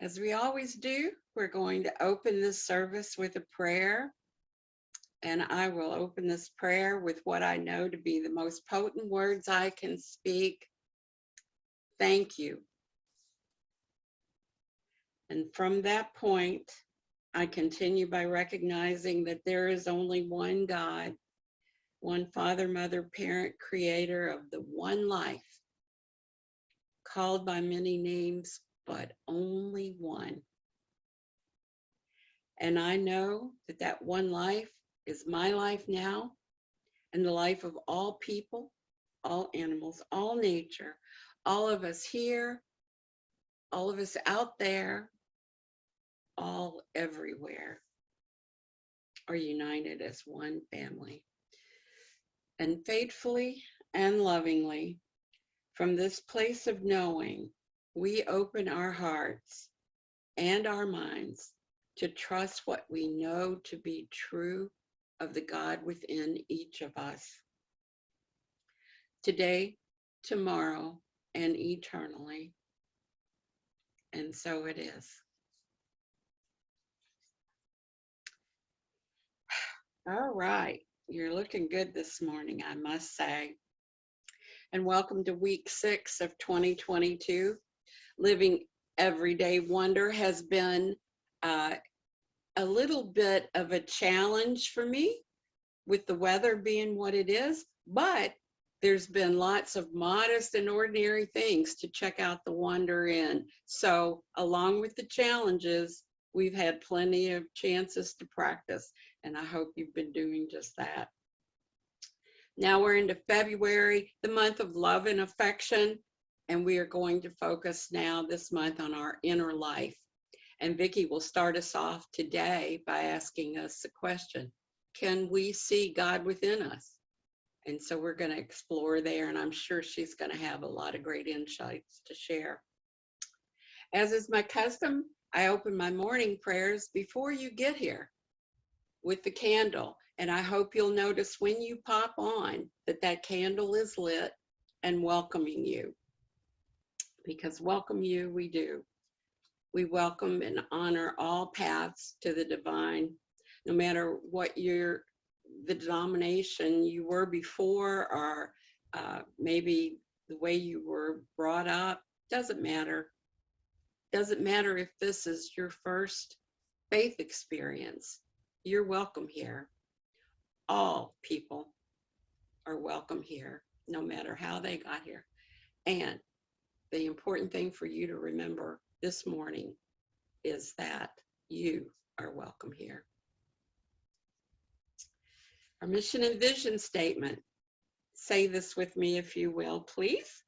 As we always do, we're going to open this service with a prayer, and I will open this prayer with what I know to be the most potent words I can speak. Thank you. And from that point, I continue by recognizing that there is only one God, one Father, Mother, Parent, Creator of the one life, called by many names, but only one. And I know that that one life is my life now, and the life of all people, all animals, all nature, all of us here, all of us out there, all everywhere are united as one family. And faithfully and lovingly, from this place of knowing, we open our hearts and our minds to trust what we know to be true of the God within each of us. Today, tomorrow, and eternally. And so it is. All right, you're looking good this morning, I must say. And welcome to week 6 of 2022. Living Everyday Wonder has been a little bit of a challenge for me with the weather being what it is, but there's been lots of modest and ordinary things to check out the wonder in. So along with the challenges, we've had plenty of chances to practice, and I hope you've been doing just that. Now we're into February, the month of love and affection, and we are going to focus now this month on our inner life. And Vicky will start us off today by asking us a question. Can we see God within us? And so we're going to explore there, and I'm sure she's going to have a lot of great insights to share. As is my custom, I open my morning prayers before you get here with the candle. And I hope you'll notice when you pop on that that candle is lit and welcoming you. Because welcome you, we do. We welcome and honor all paths to the divine, no matter what the denomination you were before, or maybe the way you were brought up. Doesn't matter. Doesn't matter if this is your first faith experience. You're welcome here. All people are welcome here, no matter how they got here. And the important thing for you to remember this morning is that you are welcome here. Our mission and vision statement. Say this with me if you will, please.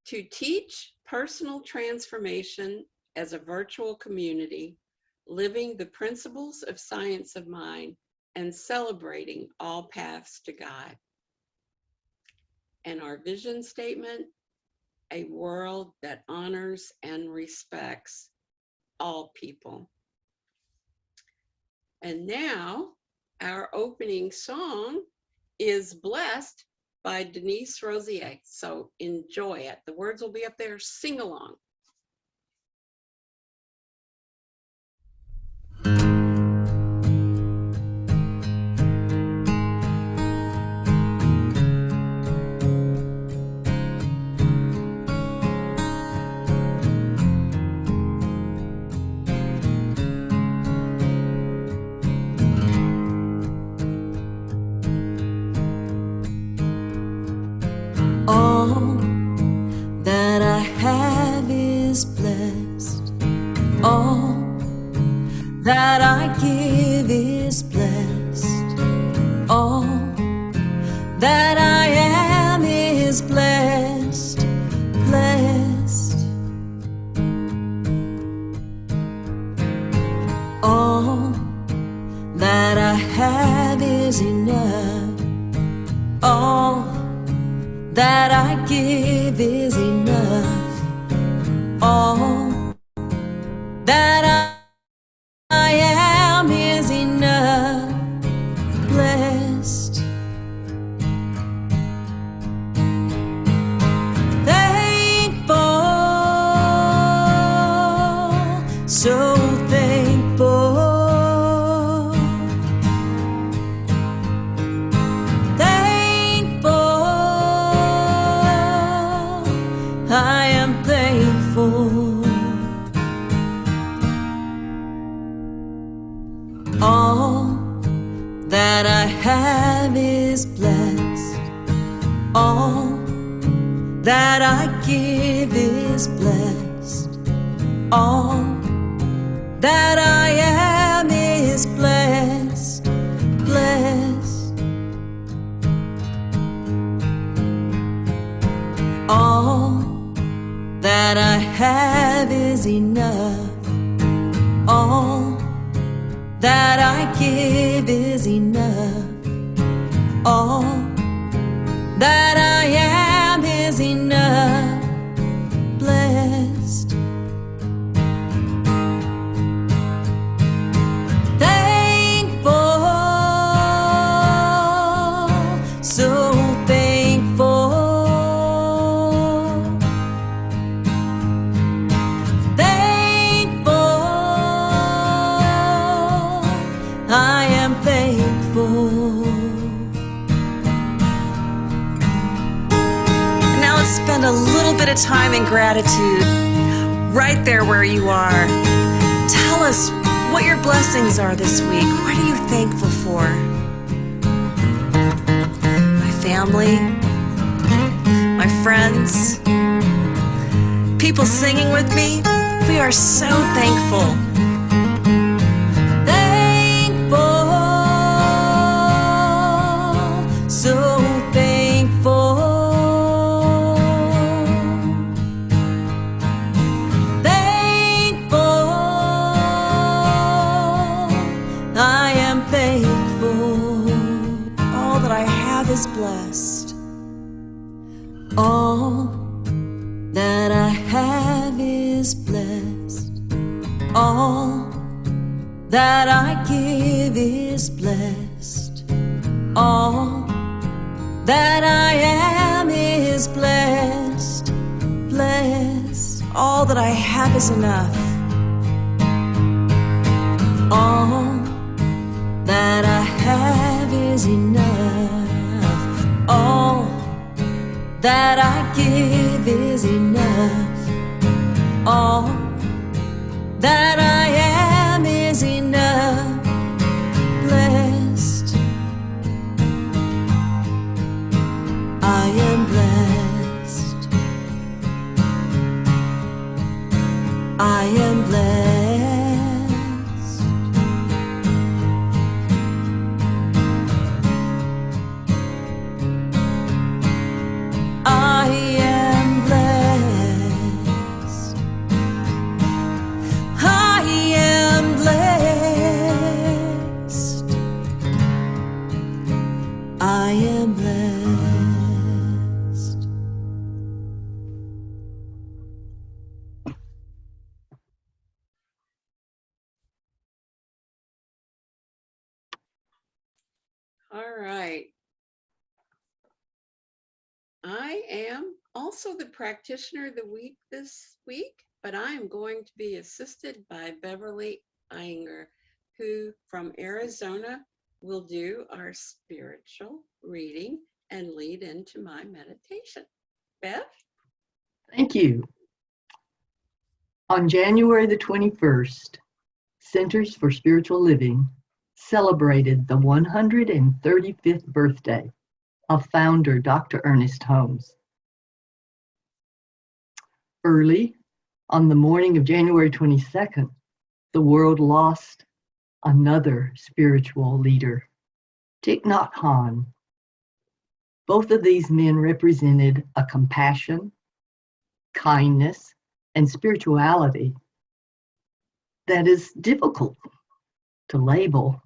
To teach personal transformation as a virtual community, living the principles of science of mind, and celebrating all paths to God. And our vision statement, a world that honors and respects all people. And now our opening song is Blessed by Denise Rosier. So enjoy it. The words will be up there. Sing along. All that I have is blessed. All that I give is blessed. All that I am is blessed, blessed. All that I have is enough. All that I give is enough. All that I am is enough. Blessed. Thankful All that I give is blessed. All that I am is blessed, blessed. All that I have is enough. All that I give is enough. All that I am is enough, blessed. Thankful, so thankful. Thankful, I am thankful. Let's spend a little bit of time in gratitude right there where you are. Tell us what your blessings are this week. What are you thankful for? My family, my friends, people singing with me. We are so thankful. Thankful, so thankful. Is blessed. All that I have is blessed. All that I give is blessed. All that I am is blessed, blessed. All that I have is enough. All that I have is enough. All that I give is enough. All that I am is enough, blessed. I am blessed. I am blessed. I am blessed. I am blessed. I am blessed. All right. I am also the practitioner of the week this week, but I am going to be assisted by Beverly Inger, who from Arizona will do our spiritual reading and lead into my meditation. Bev? Thank you. On January the 21st, Centers for Spiritual Living celebrated the 135th birthday of founder Dr. Ernest Holmes. Early on the morning of January 22nd, the world lost another spiritual leader, Thich Nhat Hanh. Both of these men represented a compassion, kindness, and spirituality that is difficult to label,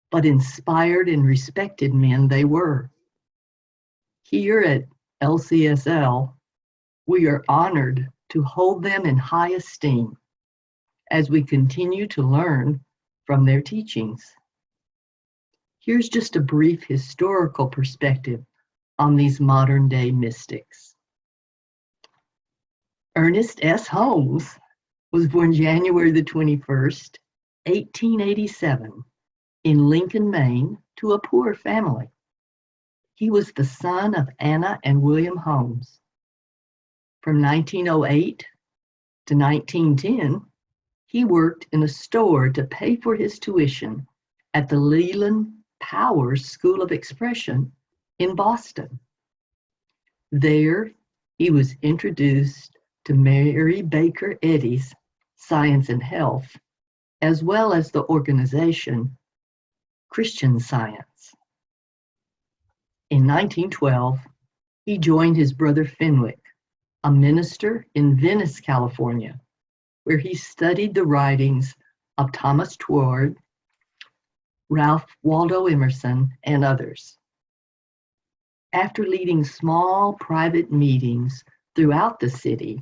but inspired and respected men they were. Here at LCSL, we are honored to hold them in high esteem as we continue to learn from their teachings. Here's just a brief historical perspective on these modern-day mystics. Ernest S. Holmes was born January the 21st, 1887, in Lincoln, Maine, to a poor family. He was the son of Anna and William Holmes. From 1908 to 1910, he worked in a store to pay for his tuition at the Leland Powers School of Expression in Boston. There, he was introduced to Mary Baker Eddy's Science and Health, as well as the organization Christian Science. In 1912, he joined his brother Fenwick, a minister in Venice, California, where he studied the writings of Thomas Toward, Ralph Waldo Emerson, and others. After leading small private meetings throughout the city,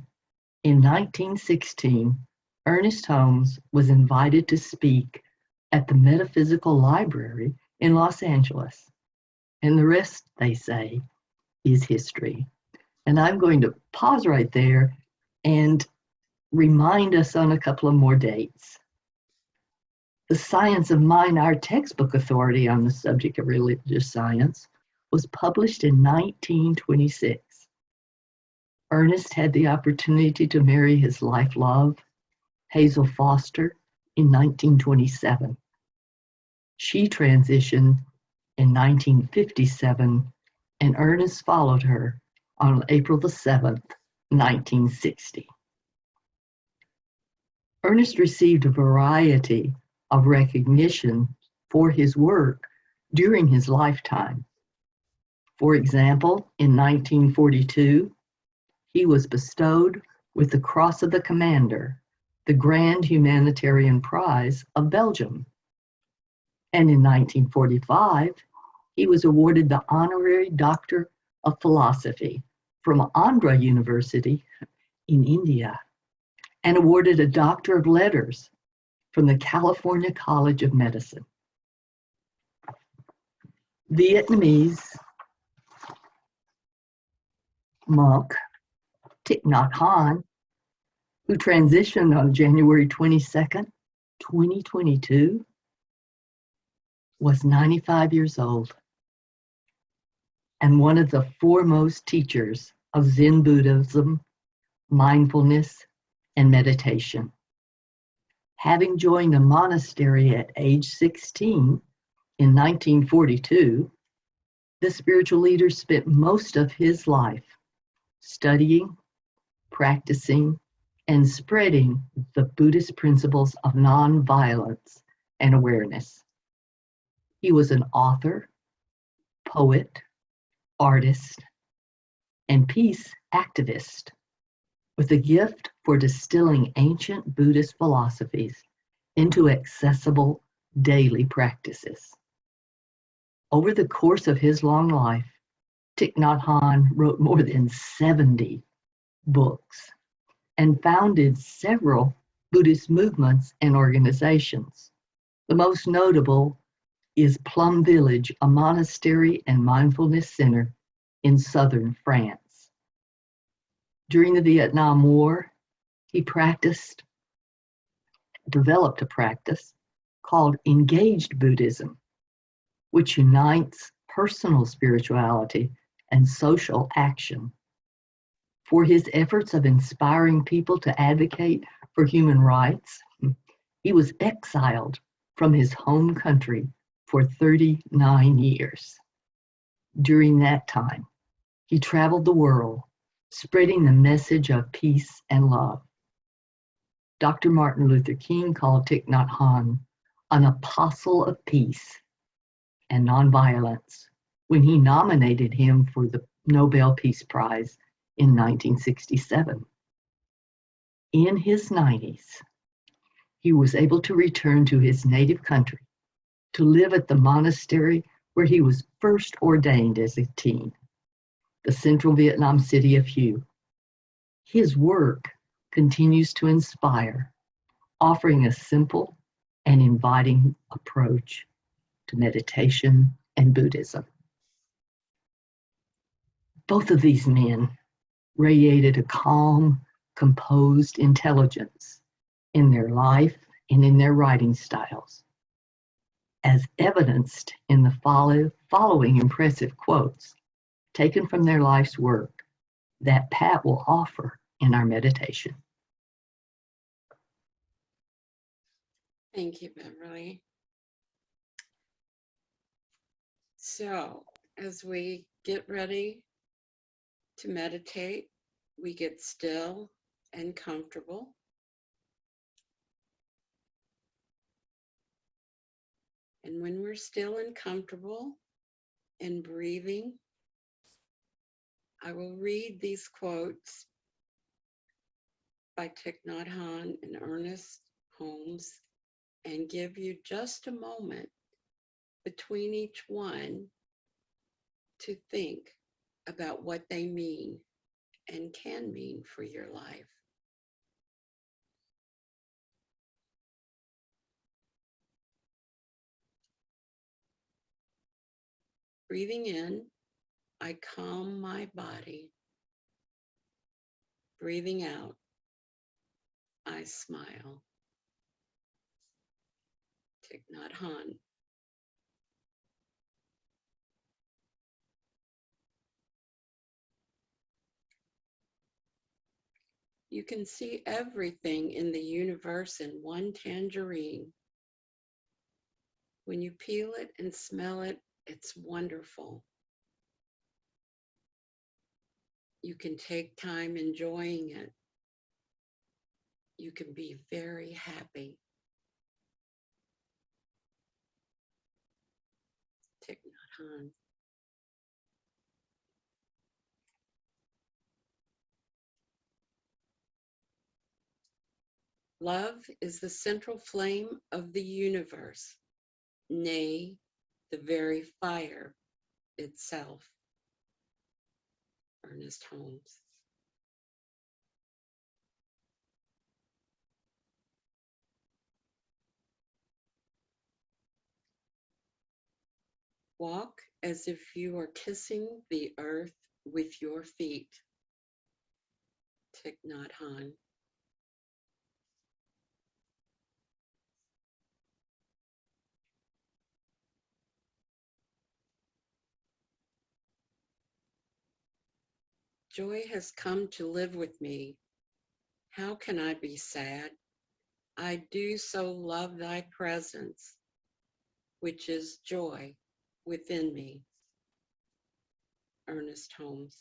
in 1916, Ernest Holmes was invited to speak at the Metaphysical Library in Los Angeles. And the rest, they say, is history. And I'm going to pause right there and remind us on a couple of more dates. The Science of Mind, our textbook authority on the subject of religious science, was published in 1926. Ernest had the opportunity to marry his life love, Hazel Foster, in 1927. She transitioned in 1957, and Ernest followed her on April the 7th, 1960. Ernest received a variety of recognition for his work during his lifetime. For example, in 1942, he was bestowed with the Cross of the Commander, the Grand Humanitarian Prize of Belgium. And in 1945, he was awarded the Honorary Doctor of Philosophy from Andhra University in India, and awarded a Doctor of Letters from the California College of Medicine. Vietnamese monk Thich Nhat Hanh, who transitioned on January 22nd, 2022, was 95 years old and one of the foremost teachers of Zen Buddhism, mindfulness, and meditation. Having joined a monastery at age 16 in 1942, the spiritual leader spent most of his life studying, practicing, and spreading the Buddhist principles of nonviolence and awareness. He was an author, poet, artist, and peace activist with a gift for distilling ancient Buddhist philosophies into accessible daily practices. Over the course of his long life, Thich Nhat Hanh wrote more than 70 books and founded several Buddhist movements and organizations. The most notable is Plum Village, a monastery and mindfulness center in southern France. During the Vietnam War, he developed a practice called Engaged Buddhism, which unites personal spirituality and social action. For his efforts of inspiring people to advocate for human rights, he was exiled from his home country for 39 years. During that time, he traveled the world, spreading the message of peace and love. Dr. Martin Luther King called Thich Nhat Hanh an apostle of peace and nonviolence when he nominated him for the Nobel Peace Prize in 1967. In his 90s, he was able to return to his native country to live at the monastery where he was first ordained as a teen, the central Vietnam city of Hue. His work continues to inspire, offering a simple and inviting approach to meditation and Buddhism. Both of these men radiated a calm, composed intelligence in their life and in their writing styles, as evidenced in the following impressive quotes taken from their life's work that Pat will offer in our meditation. Thank you, Beverly. So, as we get ready To meditate, we get still and comfortable. And when we're still and comfortable and breathing, I will read these quotes by Thich Nhat Hanh and Ernest Holmes and give you just a moment between each one to think about what they mean and can mean for your life. Breathing in, I calm my body. Breathing out, I smile. Thich Nhat Hanh. You can see everything in the universe in one tangerine. When you peel it and smell it, it's wonderful. You can take time enjoying it. You can be very happy. Thich Nhat Hanh. Love is the central flame of the universe, nay, the very fire itself. Ernest Holmes. Walk as if you are kissing the earth with your feet. Thich Nhat Hanh. Joy has come to live with me. How can I be sad? I do so love thy presence, which is joy within me. Ernest Holmes.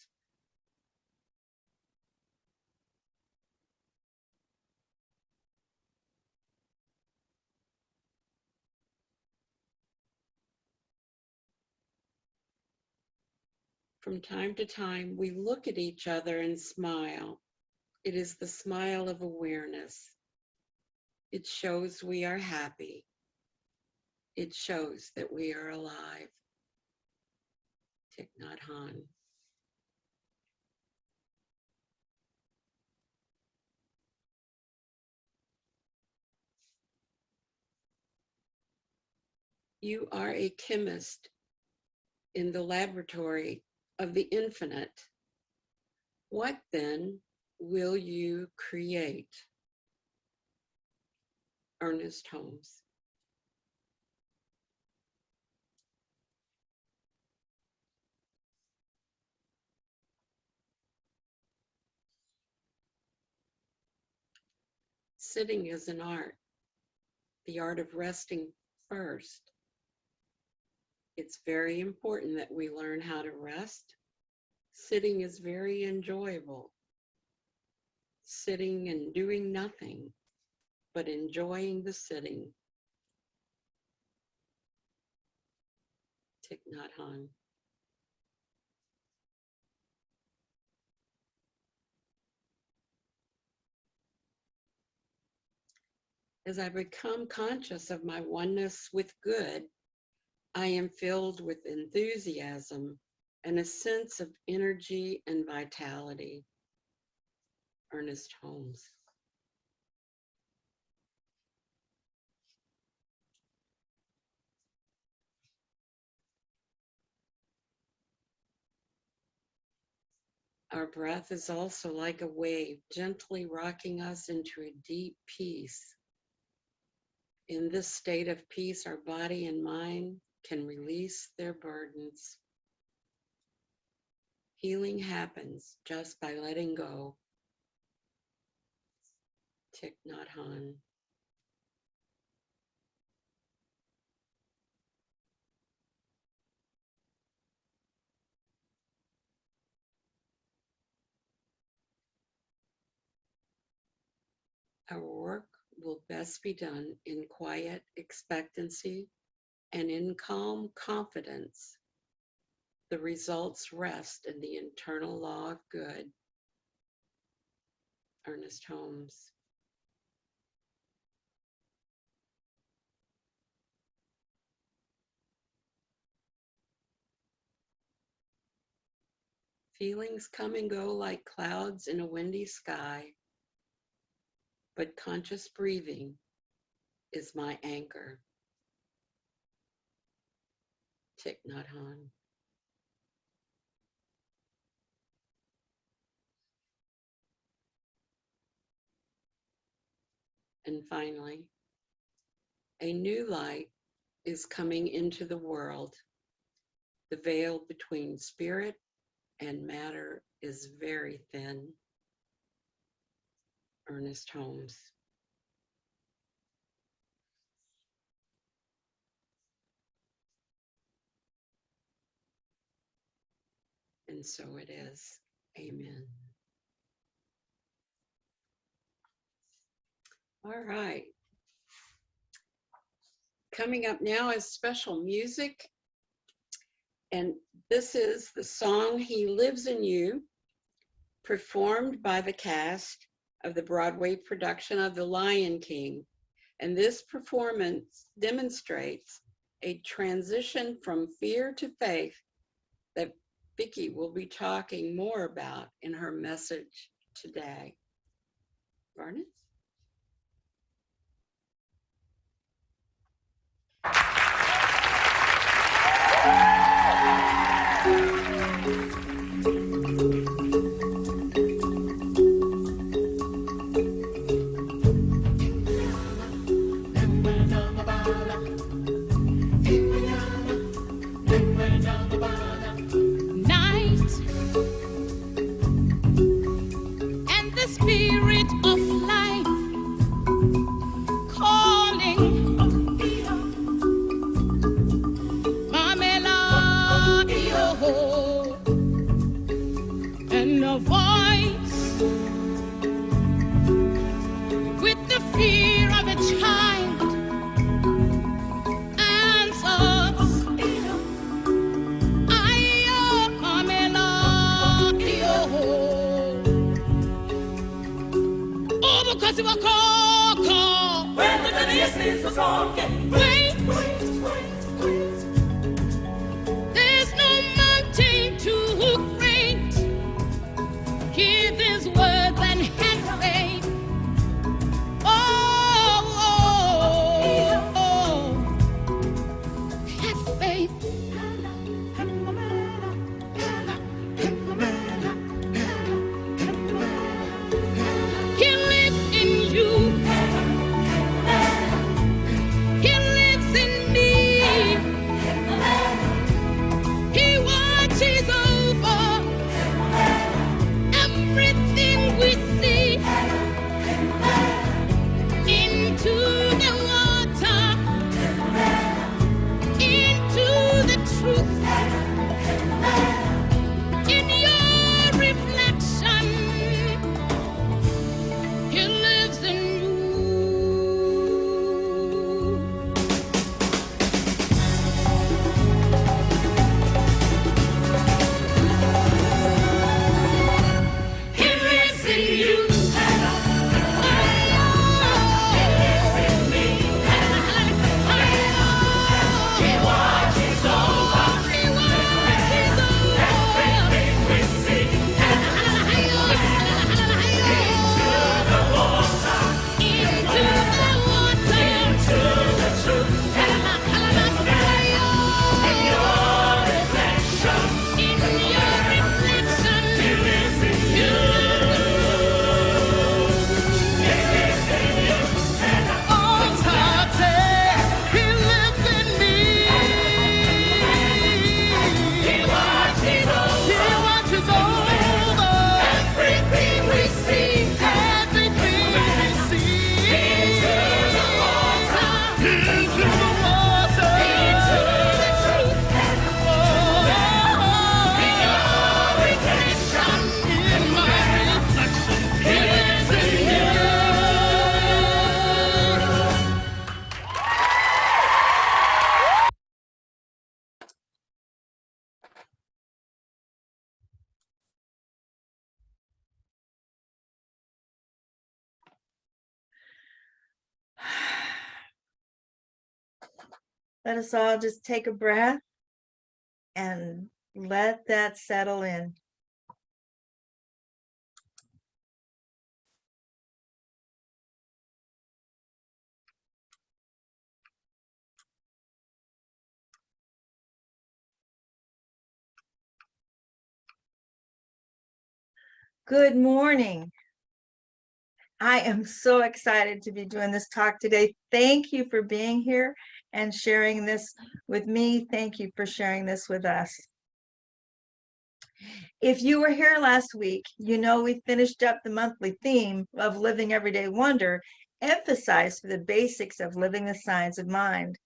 From time to time, we look at each other and smile. It is the smile of awareness. It shows we are happy. It shows that we are alive. Thich Nhat Hanh. You are a chemist in the laboratory of the infinite. What then will you create? Ernest Holmes. Sitting is an art, the art of resting first. It's very important that we learn how to rest. Sitting is very enjoyable. Sitting and doing nothing, but enjoying the sitting. Thich Nhat Hanh. As I become conscious of my oneness with good, I am filled with enthusiasm and a sense of energy and vitality. Ernest Holmes. Our breath is also like a wave, gently rocking us into a deep peace. In this state of peace, our body and mind can release their burdens. Healing happens just by letting go. Thich Nhat Hanh. Our work will best be done in quiet expectancy and in calm confidence. The results rest in the internal law of good. Ernest Holmes. Feelings come and go like clouds in a windy sky, but conscious breathing is my anchor. Thich Nhat Hanh. And finally, a new light is coming into the world. The veil between spirit and matter is very thin. Ernest Holmes. And so it is. Amen. All right. Coming up now is special music. And this is the song He Lives in You, performed by the cast of the Broadway production of The Lion King. And this performance demonstrates a transition from fear to faith that Vicky will be talking more about in her message today. Barnett? There's no mountain too great. Hear these words and have faith. Have faith. He lives in you. He lives Let us all just take a breath and let that settle in. Good morning. I am so excited to be doing this talk today. Thank you for being here and sharing this with me. Thank you for sharing this with us. If you were here last week, you know we finished up the monthly theme of Living Everyday Wonder, emphasized the basics of living the science of mind.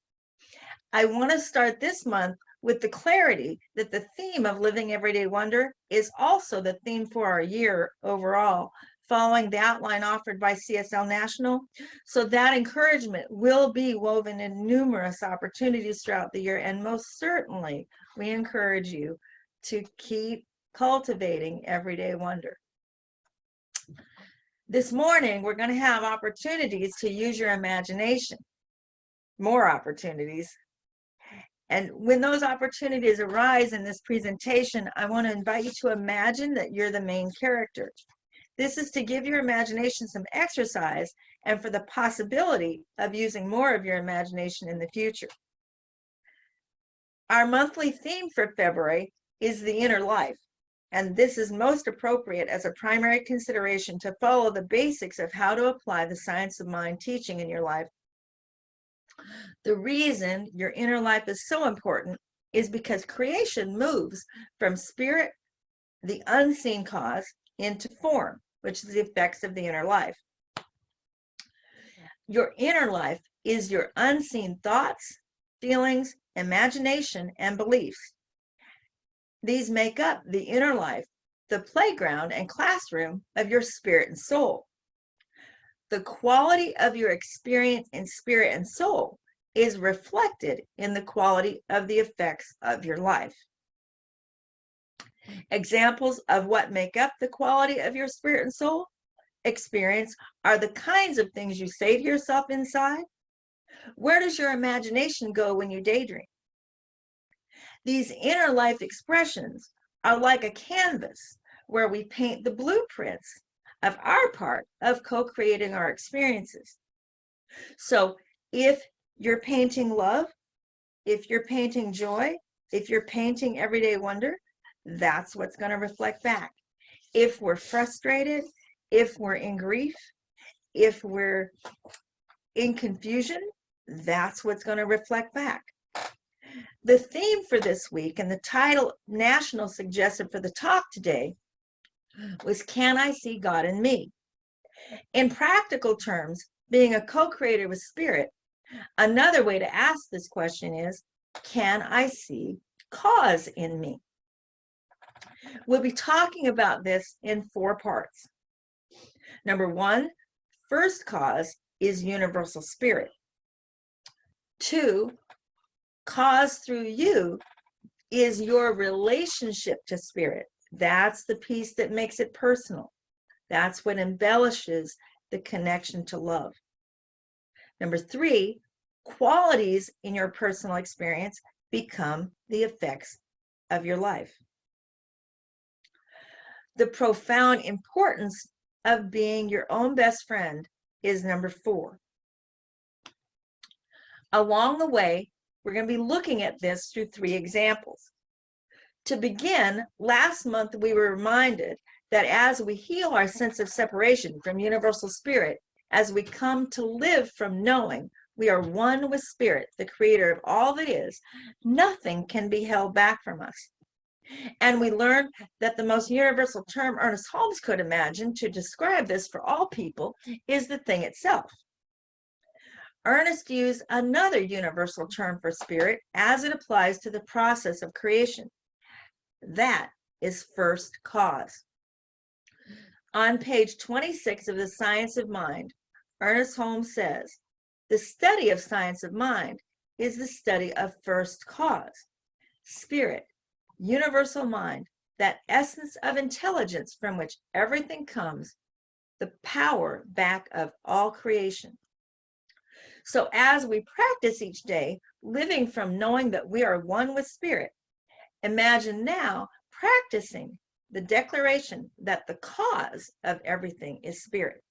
I want to start this month with the clarity that the theme of Living Everyday Wonder is also the theme for our year overall, following the outline offered by CSL National. So that encouragement will be woven in numerous opportunities throughout the year, and most certainly we encourage you to keep cultivating everyday wonder. This morning, we're going to have opportunities to use your imagination, more opportunities. And when those opportunities arise in this presentation, I want to invite you to imagine that you're the main character. This is to give your imagination some exercise and for the possibility of using more of your imagination in the future. Our monthly theme for February is the inner life, and this is most appropriate as a primary consideration to follow the basics of how to apply the science of mind teaching in your life. The reason your inner life is so important is because creation moves from spirit, the unseen cause, into form, which is the effects of the inner life. Your inner life is your unseen thoughts, feelings, imagination, and beliefs. These make up the inner life, the playground and classroom of your spirit and soul. The quality of your experience in spirit and soul is reflected in the quality of the effects of your life. Examples of what make up the quality of your spirit and soul experience are the kinds of things you say to yourself inside. Where does your imagination go when you daydream? These inner life expressions are like a canvas where we paint the blueprints of our part of co-creating our experiences. So if you're painting love, if you're painting joy, if you're painting everyday wonder, that's what's going to reflect back. If we're frustrated, if we're in grief, if we're in confusion, that's what's going to reflect back. The theme for this week and the title National suggested for the talk today was Can I See God in Me? In practical terms, being a co-creator with spirit, another way to ask this question is, can I see cause in me? We'll be talking about this in 4 parts. Number 1, first cause is universal spirit. 2, cause through you is your relationship to spirit. That's the piece that makes it personal. That's what embellishes the connection to love. Number 3, qualities in your personal experience become the effects of your life. The profound importance of being your own best friend is number 4. Along the way, we're going to be looking at this through 3 examples. To begin, last month we were reminded that as we heal our sense of separation from universal spirit, as we come to live from knowing we are one with spirit, the creator of all that is, nothing can be held back from us. And we learned that the most universal term Ernest Holmes could imagine to describe this for all people is the thing itself. Ernest used another universal term for spirit as it applies to the process of creation. That is first cause. On page 26 of The Science of Mind, Ernest Holmes says, the study of science of mind is the study of first cause, spirit, universal mind, that essence of intelligence from which everything comes, the power back of all creation. So as we practice each day, living from knowing that we are one with spirit, imagine now practicing the declaration that the cause of everything is spirit.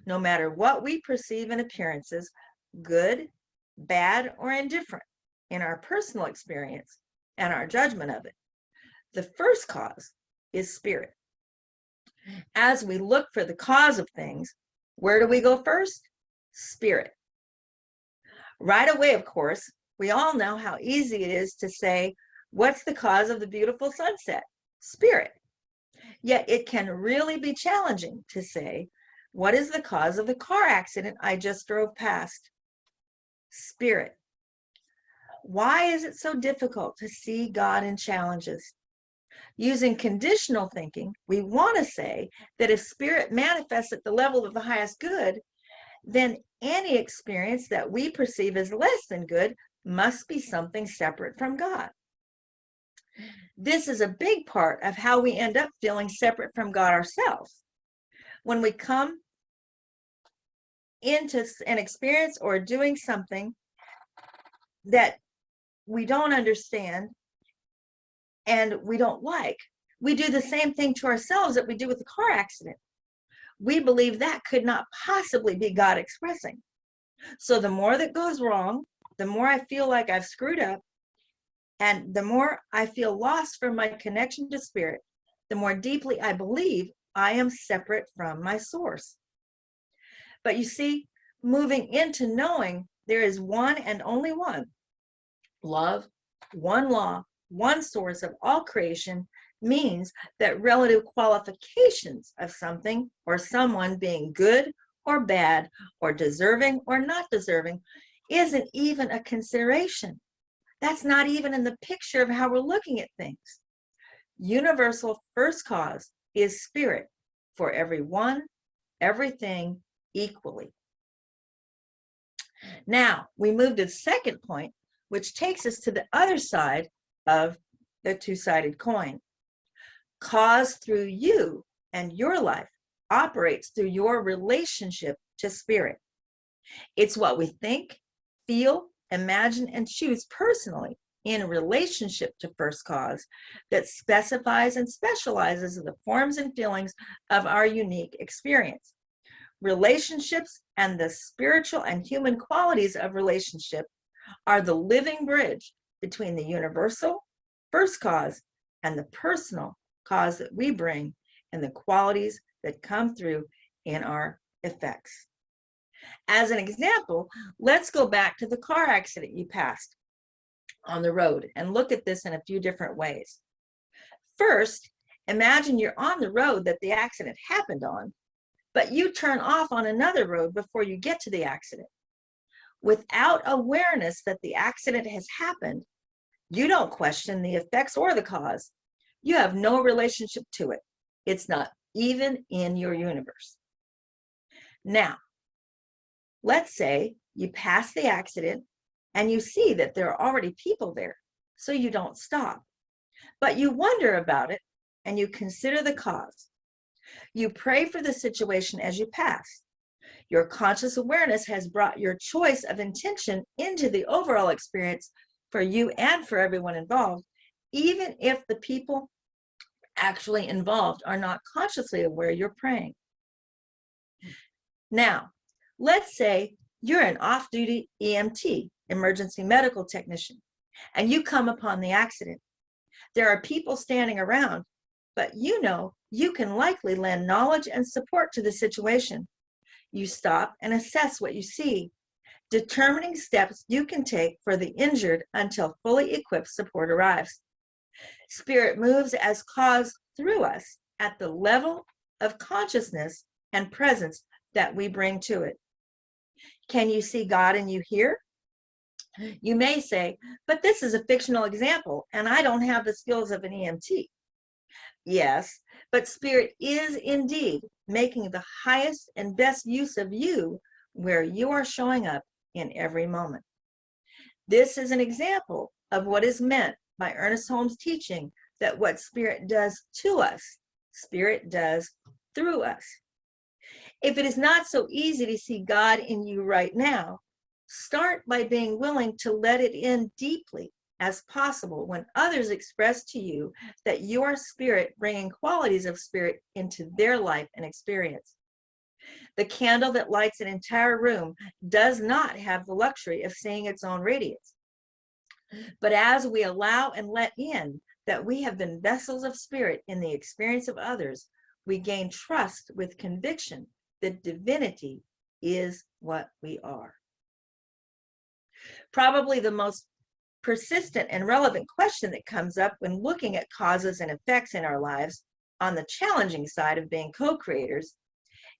No matter what we perceive in appearances, good, bad, or indifferent, in our personal experience and our judgment of it, the first cause is spirit. As we look for the cause of things, where do we go first? Spirit. Right away, of course, we all know how easy it is to say, what's the cause of the beautiful sunset? Spirit. Yet it can really be challenging to say, what is the cause of the car accident I just drove past? Spirit. Why is it so difficult to see God in challenges? Using conditional thinking, we want to say that if spirit manifests at the level of the highest good, then any experience that we perceive as less than good must be something separate from God. This is a big part of how we end up feeling separate from God ourselves. When we come into an experience or doing something that we don't understand and we don't like, we do the same thing to ourselves that we do with the car accident. We believe that could not possibly be God expressing. So the more that goes wrong, the more I feel like I've screwed up, and the more I feel lost from my connection to spirit, the more deeply I believe I am separate from my source. But you see, moving into knowing there is one and only one love, one law, one source of all creation, means that relative qualifications of something or someone being good or bad or deserving or not deserving isn't even a consideration. That's not even in the picture of how we're looking at things. Universal first cause is spirit for everyone, everything equally. Now we move to the second point, which takes us to the other side of the two-sided coin. Cause through you and your life operates through your relationship to spirit. It's what we think, feel, imagine, and choose personally in relationship to first cause that specifies and specializes in the forms and feelings of our unique experience. Relationships and the spiritual and human qualities of relationship are the living bridge between the universal first cause and the personal cause that we bring and the qualities that come through in our effects. As an example, let's go back to the car accident you passed on the road and look at this in a few different ways. First, imagine you're on the road that the accident happened on, but you turn off on another road before you get to the accident. Without awareness that the accident has happened, you don't question the effects or the cause. You have no relationship to it. It's not even in your universe. Now, let's say you pass the accident and you see that there are already people there, so you don't stop. But you wonder about it and you consider the cause. You pray for the situation as you pass. Your conscious awareness has brought your choice of intention into the overall experience for you and for everyone involved, even if the people actually involved are not consciously aware you're praying. Now, let's say you're an off-duty EMT, emergency medical technician, and you come upon the accident. There are people standing around, but you know you can likely lend knowledge and support to the situation. You stop and assess what you see, determining steps you can take for the injured until fully equipped support arrives. Spirit moves as cause through us at the level of consciousness and presence that we bring to it. Can you see God in you here? You may say, but this is a fictional example and I don't have the skills of an EMT. Yes, but Spirit is indeed making the highest and best use of you where you are showing up in every moment. This is an example of what is meant by Ernest Holmes' teaching that what Spirit does to us, Spirit does through us. If it is not so easy to see God in you right now, Start by being willing to let it in deeply as possible when others express to you that you are spirit, bringing qualities of spirit into their life and experience. The candle that lights an entire room does not have the luxury of seeing its own radiance. But as we allow and let in that we have been vessels of spirit in the experience of others, we gain trust with conviction that divinity is what we are. Probably the most persistent and relevant question that comes up when looking at causes and effects in our lives on the challenging side of being co-creators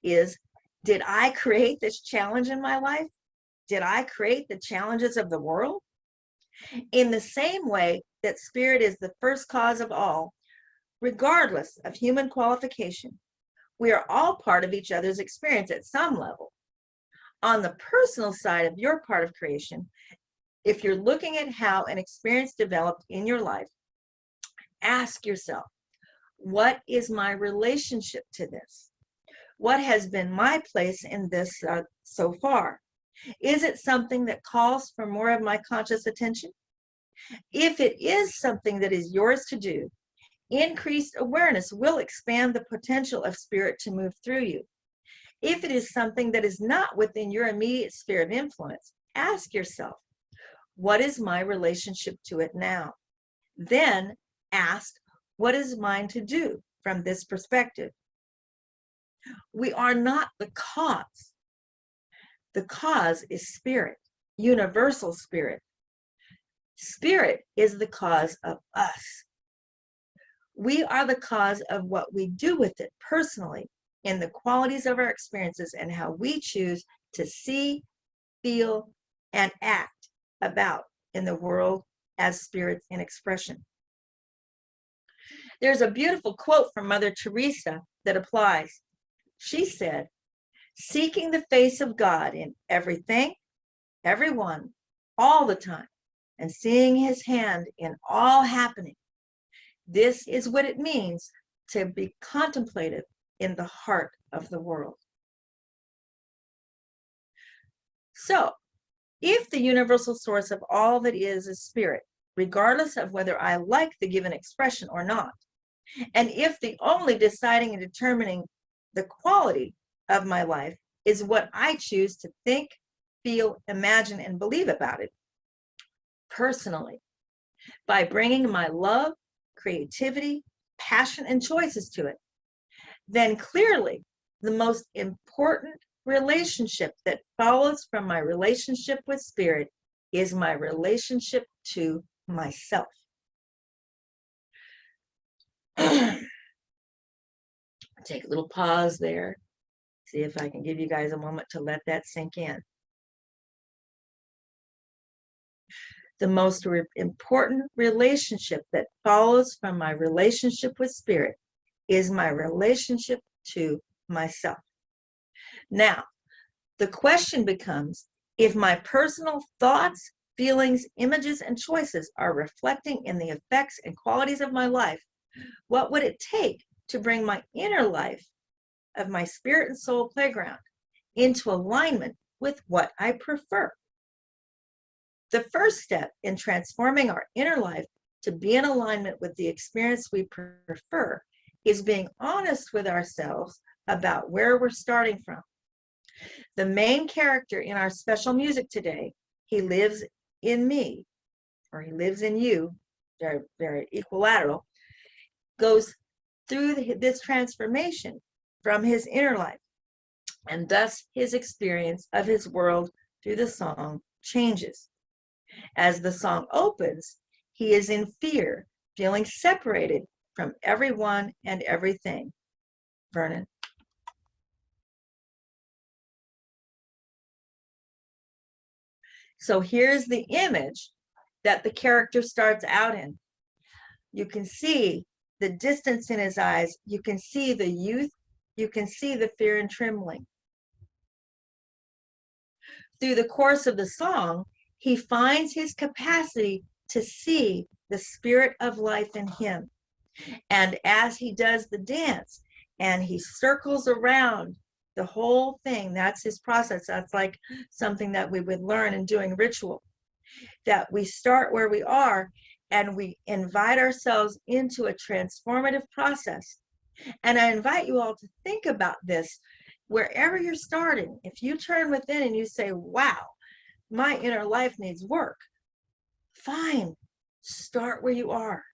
is, did I create this challenge in my life? Did I create the challenges of the world? In the same way that spirit is the first cause of all, regardless of human qualification, we are all part of each other's experience at some level. On the personal side of your part of creation, if you're looking at how an experience developed in your life, ask yourself, what is my relationship to this? What has been my place in this so far? Is it something that calls for more of my conscious attention? If it is something that is yours to do, increased awareness will expand the potential of spirit to move through you. If it is something that is not within your immediate sphere of influence, ask yourself, what is my relationship to it now? Then ask, what is mine to do from this perspective? We are not the cause. The cause is spirit, universal spirit. Spirit is the cause of us. We are the cause of what we do with it personally in the qualities of our experiences and how we choose to see, feel, and act about in the world as spirits in expression. There's a beautiful quote from Mother Teresa that applies. She said, seeking the face of God in everything, everyone, all the time, and seeing his hand in all happening. This is what it means to be contemplative in the heart of the world. So, if the universal source of all that is spirit, regardless of whether I like the given expression or not, and if the only deciding and determining the quality of my life is what I choose to think, feel, imagine, and believe about it, personally, by bringing my love, creativity, passion, and choices to it, then clearly the most important relationship that follows from my relationship with spirit is my relationship to myself. Take a little pause there. See if I can give you guys a moment to let that sink in. The most important relationship that follows from my relationship with spirit is my relationship to myself. Now, the question becomes, if my personal thoughts, feelings, images, and choices are reflecting in the effects and qualities of my life, what would it take to bring my inner life of my spirit and soul playground into alignment with what I prefer? The first step in transforming our inner life to be in alignment with the experience we prefer is being honest with ourselves about where we're starting from. The main character in our special music today, he lives in me, or he lives in you, they're very equilateral, goes through this transformation from his inner life, and thus his experience of his world through the song changes. As the song opens, he is in fear, feeling separated from everyone and everything. Vernon. So here's the image that the character starts out in. You can see the distance in his eyes. You can see the youth. You can see the fear and trembling. Through the course of the song, he finds his capacity to see the spirit of life in him. And as he does the dance and he circles around The whole thing, that's his process. That's like something that we would learn in doing ritual, that we start where we are and we invite ourselves into a transformative process. And I invite you all to think about this wherever you're starting. If you turn within and you say, wow, my inner life needs work, fine, start where you are.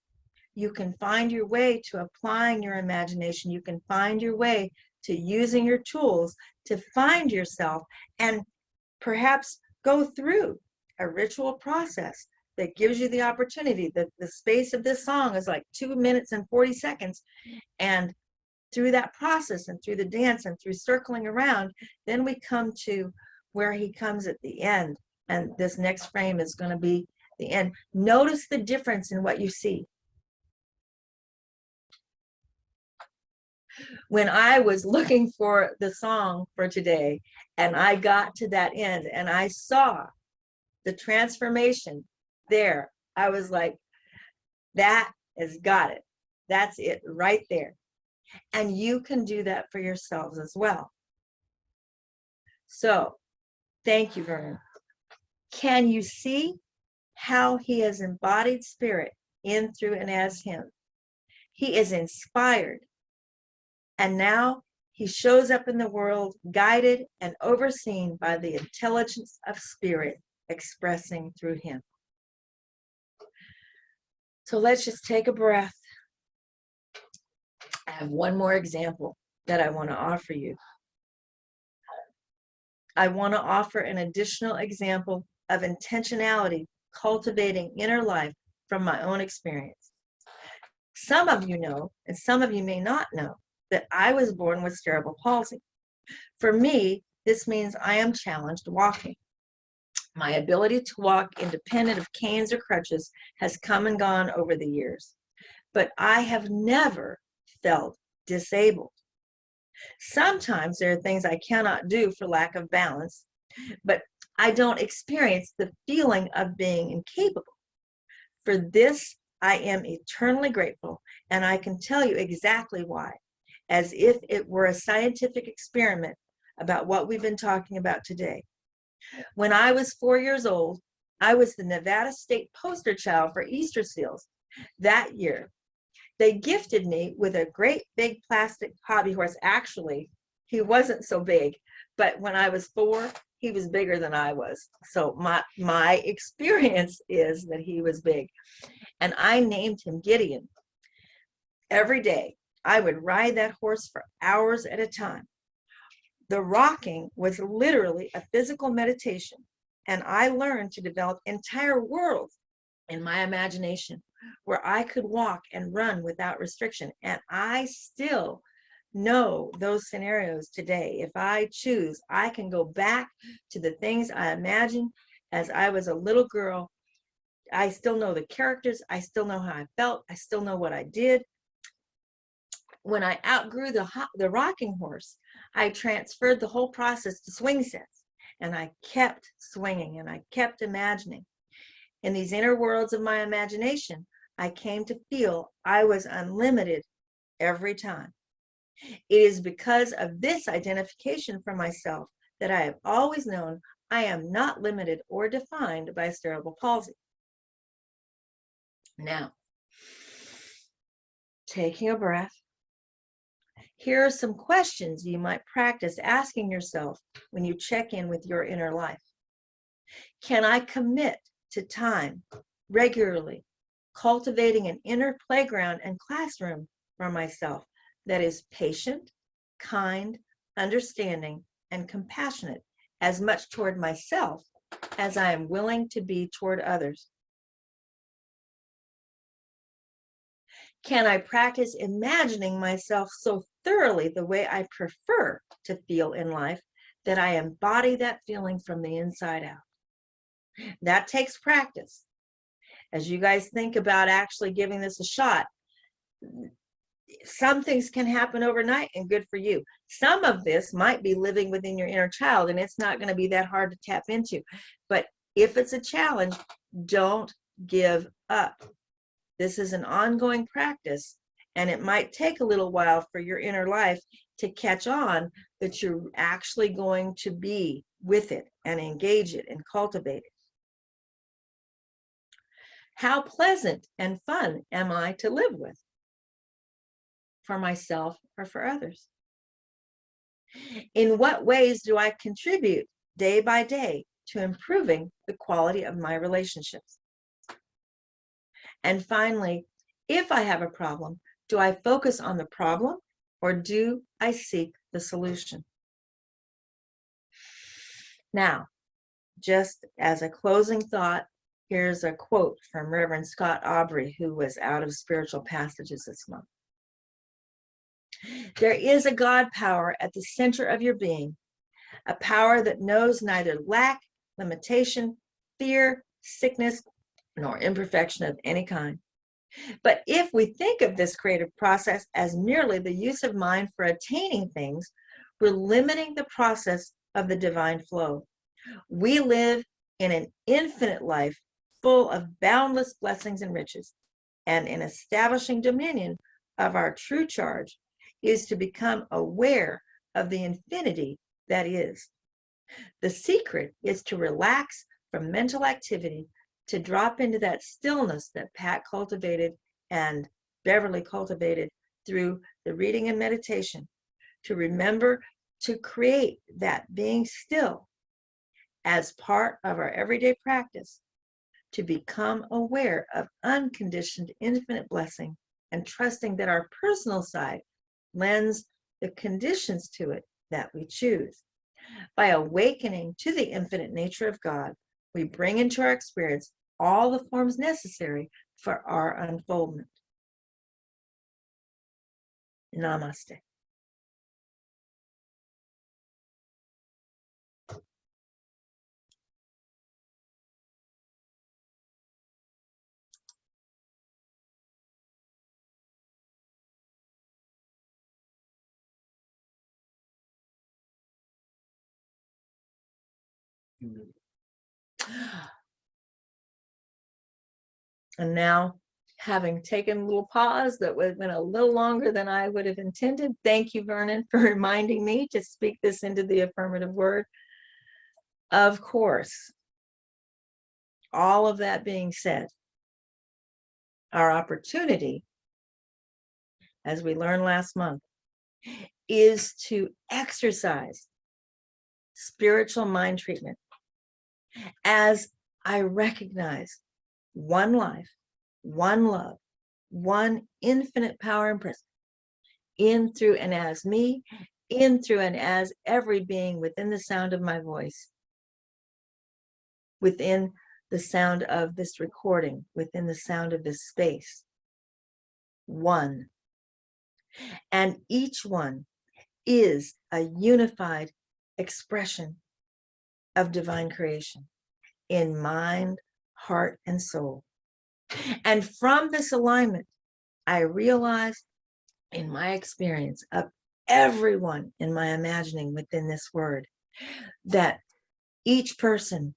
You can find your way to applying your imagination. You can find your way to using your tools to find yourself, and perhaps go through a ritual process that gives you the opportunity. The space of this song is like 2 minutes and 40 seconds. And through that process and through the dance and through circling around, then we come to where he comes at the end. And this next frame is going to be the end. Notice the difference in what you see. When I was looking for the song for today and I got to that end and I saw the transformation there, I was like, that has got it. That's it right there. And you can do that for yourselves as well. So thank you, Vernon. Can you see how he has embodied spirit in, through, and as him? He is inspired. And now he shows up in the world guided and overseen by the intelligence of spirit expressing through him. So let's just take a breath. I have one more example that I want to offer you. I want to offer an additional example of intentionality cultivating inner life from my own experience. Some of you know, and some of you may not know, that I was born with cerebral palsy. For me, this means I am challenged walking. My ability to walk independent of canes or crutches has come and gone over the years, but I have never felt disabled. Sometimes there are things I cannot do for lack of balance, but I don't experience the feeling of being incapable. For this, I am eternally grateful, and I can tell you exactly why, as if it were a scientific experiment about what we've been talking about today. When I was 4 years old, I was the Nevada State poster child for Easter seals. That year, they gifted me with a great big plastic hobby horse. Actually, he wasn't so big, but when I was 4, he was bigger than I was. So my experience is that he was big. And I named him Gideon. Every day, I would ride that horse for hours at a time. The rocking was literally a physical meditation, and I learned to develop entire worlds in my imagination where I could walk and run without restriction. And I still know those scenarios today. If I choose, I can go back to the things I imagined as I was a little girl. I still know the characters. I still know how I felt. I still know what I did. When I outgrew the rocking horse, I transferred the whole process to swing sets, and I kept swinging and I kept imagining. In these inner worlds of my imagination, I came to feel I was unlimited every time. It is because of this identification for myself that I have always known I am not limited or defined by cerebral palsy. Now, taking a breath, here are some questions you might practice asking yourself when you check in with your inner life. Can I commit to time regularly, cultivating an inner playground and classroom for myself that is patient, kind, understanding, and compassionate, as much toward myself as I am willing to be toward others? Can I practice imagining myself so thoroughly the way I prefer to feel in life that I embody that feeling from the inside out? That takes practice. As you guys think about actually giving this a shot, some things can happen overnight and good for you. Some of this might be living within your inner child, and it's not going to be that hard to tap into. But if it's a challenge, don't give up. This is an ongoing practice, And it might take a little while for your inner life to catch on that you're actually going to be with it and engage it and cultivate it. How pleasant and fun am I to live with, for myself or for others? In what ways do I contribute day by day to improving the quality of my relationships? And finally, if I have a problem, do I focus on the problem or do I seek the solution? Now, just as a closing thought, here's a quote from Reverend Scott Aubrey, who was out of Spiritual Passages this month. There is a God power at the center of your being, a power that knows neither lack, limitation, fear, sickness, nor imperfection of any kind. But if we think of this creative process as merely the use of mind for attaining things, we're limiting the process of the divine flow. We live in an infinite life full of boundless blessings and riches, and in establishing dominion of our true charge is to become aware of the infinity that is. The secret is to relax from mental activity, to drop into that stillness that Pat cultivated and Beverly cultivated through the reading and meditation, to remember to create that being still as part of our everyday practice, to become aware of unconditioned infinite blessing and trusting that our personal side lends the conditions to it that we choose. By awakening to the infinite nature of God, we bring into our experience all the forms necessary for our unfoldment. Namaste. And now, having taken a little pause that would have been a little longer than I would have intended, thank you, Vernon, for reminding me to speak this into the affirmative word. Of course, all of that being said, our opportunity, as we learned last month, is to exercise spiritual mind treatment as I recognize one life, one love, one infinite power and presence, in, through, and as me, in, through, and as every being within the sound of my voice, within the sound of this recording, within the sound of this space. One. And each one is a unified expression of divine creation in mind, heart, and soul. And from this alignment, I realized in my experience of everyone in my imagining within this word, that each person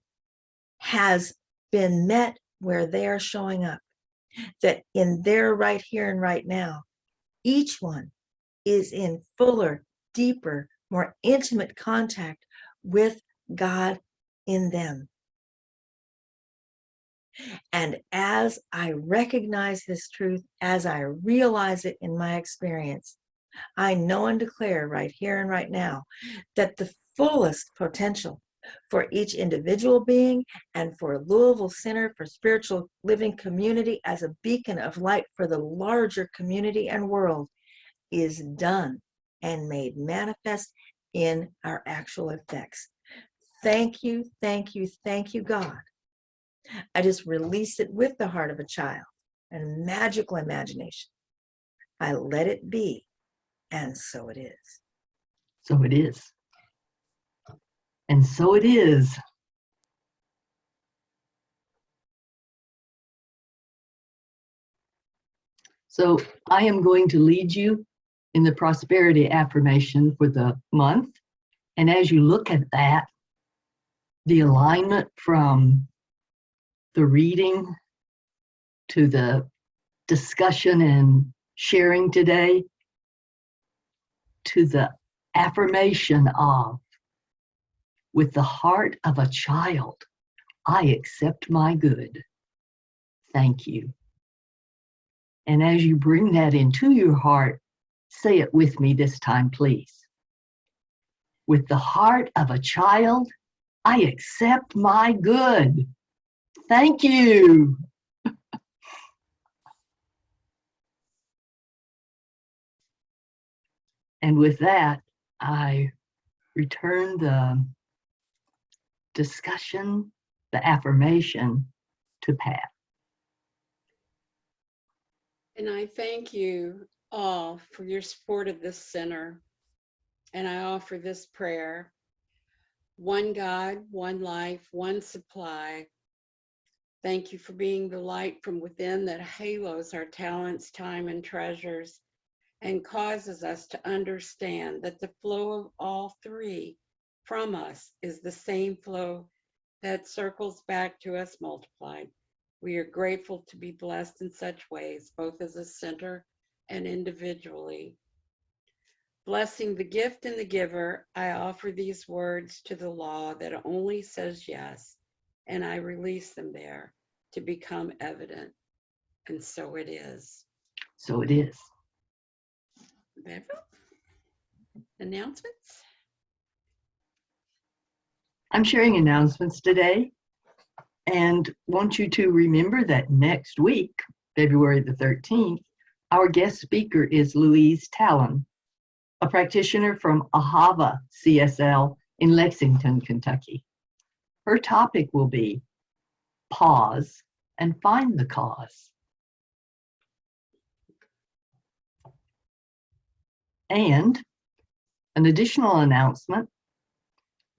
has been met where they are showing up, that in their right here and right now, each one is in fuller, deeper, more intimate contact with God in them. And as I recognize this truth, as I realize it in my experience, I know and declare right here and right now that the fullest potential for each individual being and for Louisville Center for Spiritual Living Community as a beacon of light for the larger community and world is done and made manifest in our actual effects. Thank you, thank you, thank you, God. I just release it with the heart of a child and magical imagination. I let it be, and so it is. So it is. And so it is. So I am going to lead you in the prosperity affirmation for the month. And as you look at that, the alignment from the reading to the discussion and sharing today to the affirmation of, with the heart of a child, I accept my good. Thank you. And as you bring that into your heart, say it with me this time, please. With the heart of a child, I accept my good. Thank you. And with that, I return the discussion, the affirmation to Pat. And I thank you all for your support of this center. And I offer this prayer: one God, one life, one supply. Thank you for being the light from within that halos our talents, time, and treasures, and causes us to understand that the flow of all three from us is the same flow that circles back to us multiplied. We are grateful to be blessed in such ways, both as a center and individually. Blessing the gift and the giver, I offer these words to the law that only says yes, and I release them there to become evident. And so it is. So it is. Beverly? Announcements? I'm sharing announcements today and want you to remember that next week, February the 13th, our guest speaker is Louise Talon, a practitioner from Ahava CSL in Lexington, Kentucky. Her topic will be pause and find the cause. And an additional announcement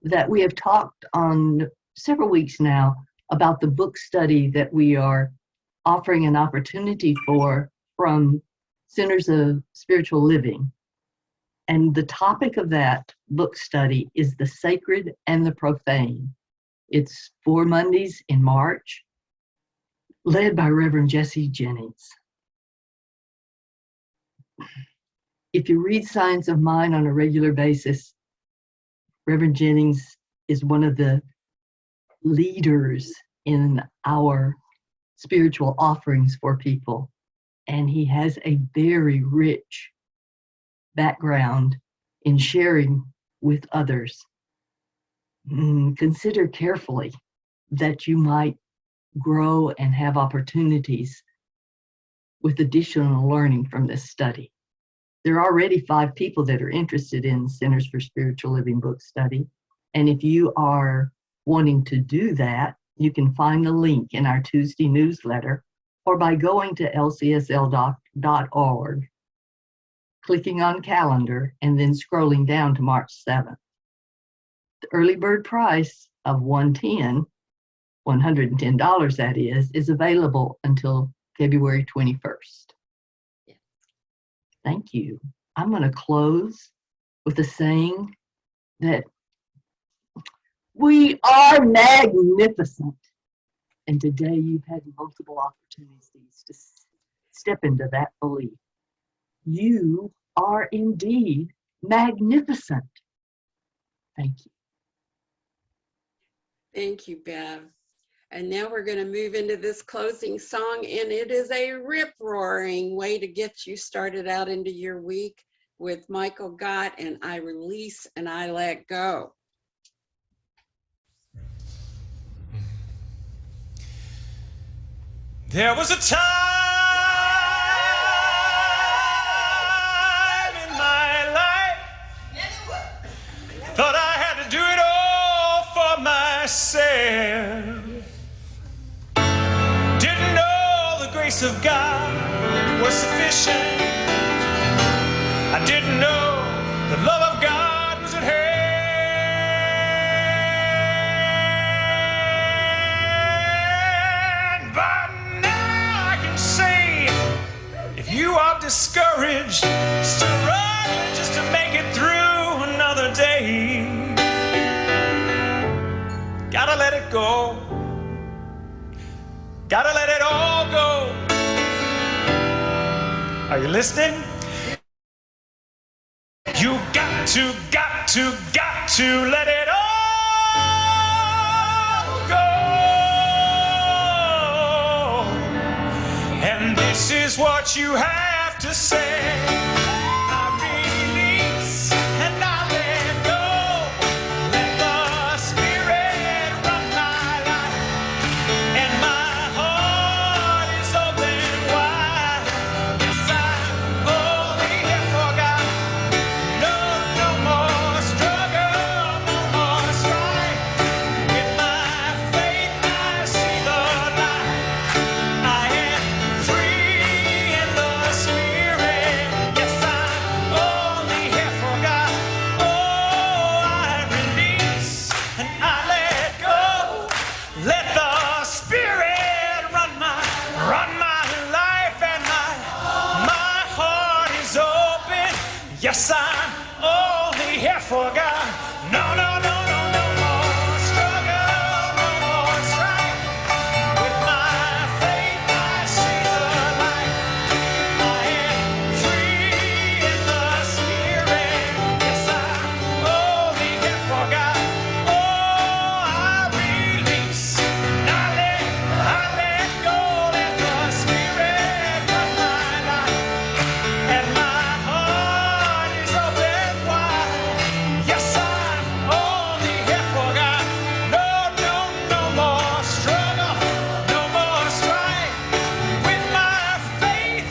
that we have talked on several weeks now about the book study that we are offering an opportunity for from Centers of Spiritual Living. And the topic of that book study is the sacred and the profane. It's 4 Mondays in March, led by Reverend Jesse Jennings. If you read Signs of Mind on a regular basis, Reverend Jennings is one of the leaders in our spiritual offerings for people. And he has a very rich background in sharing with others. Consider carefully that you might grow and have opportunities with additional learning from this study. There are already 5 people that are interested in Centers for Spiritual Living book study. And if you are wanting to do that, you can find the link in our Tuesday newsletter or by going to lcsl.org, clicking on calendar, and then scrolling down to March 7th. The early bird price of $110 that is available until February 21st. Thank you. I'm going to close with a saying that we are magnificent. And today you've had multiple opportunities to step into that belief. You are indeed magnificent. Thank you. Thank you, Bev. And now we're going to move into this closing song, and it is a rip-roaring way to get you started out into your week with Michael Gott and I Release and I Let Go. There was a time in my life, thought I had to do it all for myself. Didn't know the grace of God was sufficient. I didn't know the love of God was at hand. But now I can say, if you are discouraged, struggling just to make it through another day, gotta let it go. Gotta let it all go. Are you listening? You got to let it all go. And this is what you have to say. I release and I let go. Let the Spirit run my life. And my heart is open wide. Yes, I'm only here for God. No more struggle, no more strife. With my faith, I see the light. I am free in the Spirit. Yes, I'm only here for God. Oh, I release and I let go. Let the Spirit run my life, and my heart is open. Yes, I'm only here for God. No more struggle, no more strife. With my faith, I see the light. I am free in the Spirit. Yes, I'm only here for God. Oh, I release. I let go. Let the Spirit run my life. And my heart is open wide. Yes, I'm only here for God. No more struggle, no more strife. With my faith,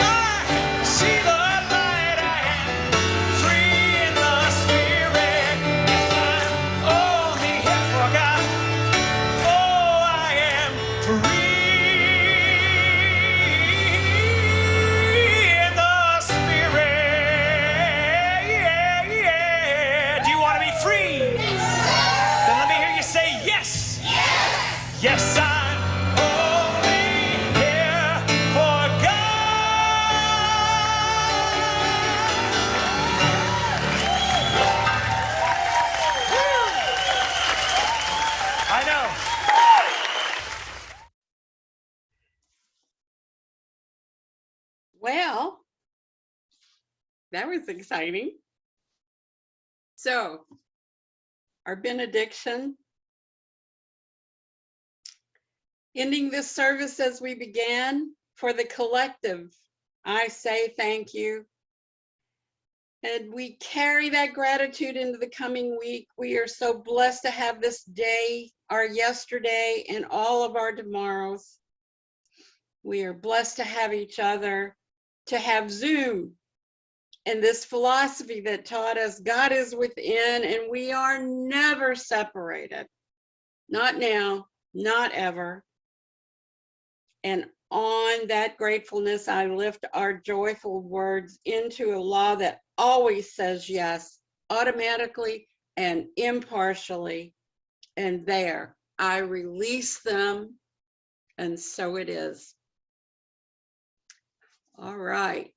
I see the light. I am free in the Spirit. Yes, I'm only here for God. Oh, I am free in the Spirit. Yeah. Do you want to be free? Then let me hear you say yes. Yes, I'm only here for God. I know. Well, that was exciting. So, our benediction. Ending this service as we began, for the collective, I say thank you. And we carry that gratitude into the coming week. We are so blessed to have this day, our yesterday, and all of our tomorrows. We are blessed to have each other, to have Zoom, and this philosophy that taught us God is within and we are never separated. Not now, not ever. And on that gratefulness, I lift our joyful words into a law that always says yes, automatically and impartially. And there, I release them, and so it is. All right.